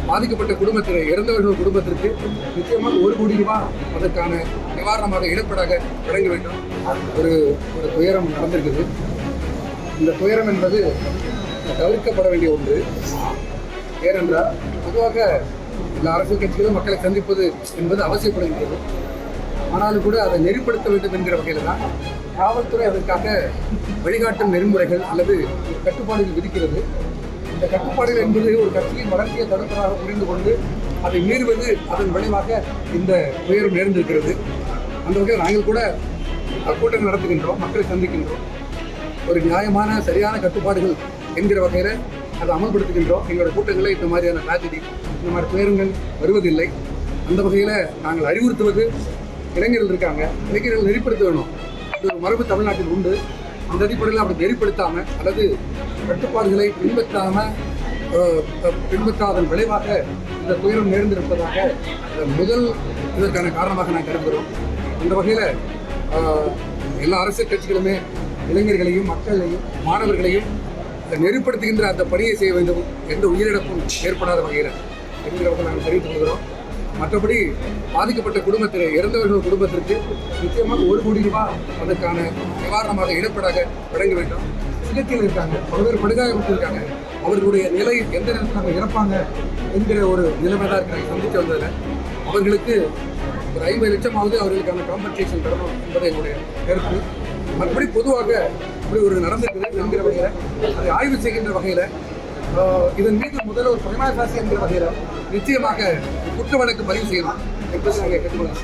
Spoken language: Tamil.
பாதிக்கப்பட்ட குடும்பத்தில் இறந்தவர்கள் குடும்பத்திற்கு நிச்சயமாக 1 கோடி ரூபாய் அதற்கான நிவாரணமாக இழப்பீடாக வழங்க வேண்டும். ஒரு துயரம் நடந்திருக்குது. இந்த துயரம் என்பது தவிர்க்கப்பட வேண்டிய ஒன்று. ஏனென்றால் பொதுவாக எல்லா அரசியல் கட்சிகளும் மக்களை சந்திப்பது என்பது அவசியப்படுகின்றது. ஆனாலும் கூட அதை நெறிப்படுத்த வேண்டும் என்கிற வகையில் தான் காவல்துறை அதற்காக வழிகாட்டும் நெறிமுறைகள் அல்லது கட்டுப்பாடுகள் விதிக்கிறது. இந்த கட்டுப்பாடுகள் என்பது ஒரு கட்சியின் வளர்ச்சியை தடுப்பதாக புரிந்து கொண்டு அதை மீறுவது அதன் விளைவாக இந்த துயரம் நேர்ந்திருக்கிறது. அந்த வகையில் நாங்கள் கூட கூட்டங்கள் நடத்துகின்றோம், மக்களை சந்திக்கின்றோம். ஒரு நியாயமான சரியான கட்டுப்பாடுகள் என்கிற வகையில் அதை அமல்படுத்துகின்றோம். எங்களோட கூட்டங்களில் இந்த மாதிரியான டிராஜடி, இந்த மாதிரி துயரங்கள் வருவதில்லை. அந்த வகையில் நாங்கள் அறிவுறுத்துவது, இளைஞர்கள் இருக்காங்க, இளைஞர்கள் நெறிப்படுத்த வேணும். இது ஒரு மரபு தமிழ்நாட்டில் உண்டு. அந்த அடிப்படையில் அப்படி நெறிப்படுத்தாமல் அல்லது கட்டுப்பாடுகளை பின்பற்றாதன் விளைவாக இந்த துயரம் நேர்ந்திருப்பதாக முதல் இதற்கான காரணமாக நான் கருதுகிறோம். இந்த வகையில் எல்லா அரசியல் கட்சிகளுமே இளைஞர்களையும் மக்களையும் மாணவர்களையும் நெறிப்படுத்துகின்ற அந்த பணியை செய்ய வேண்டும். எந்த உயிரிழப்பும் ஏற்படாத வகையில் என்கிற வகையில் நாங்கள் தெரிவித்துக் கொள்கிறோம். மற்றபடி பாதிக்கப்பட்ட குடும்பத்தில் இறந்தவர்கள் குடும்பத்திற்கு நிச்சயமாக 1 கோடி ரூபாய் அதற்கான நிவாரணமாக இழப்பீடாக வழங்க வேண்டும். சிகிச்சையில் இருக்காங்க, பல பேர் படுகாயப்பட்டு இருக்காங்க. அவர்களுடைய நிலை எந்த நேரத்தில் இறப்பாங்க என்கிற ஒரு நிலைமை தான் இருக்காங்க. சந்தித்து வந்ததில் அவர்களுக்கு ஒரு 50 லட்சமாவது அவர்களுக்கான காம்பன்சேஷன் தரணும் என்பதை என்னுடைய கருத்து. மற்றபடி பொதுவாக இப்படி ஒரு நடந்திருக்குது என்கிற வகையில் அதை ஆய்வு செய்கின்ற வகையில் இதன் மீது முதல்ல ஒரு பிரமாசாசி என்கிற வகையில் நிச்சயமாக குற்ற வழக்கு பதிவு செய்யணும் என்பதை நாங்கள் கேட்டுக்கொள்ளலாம்.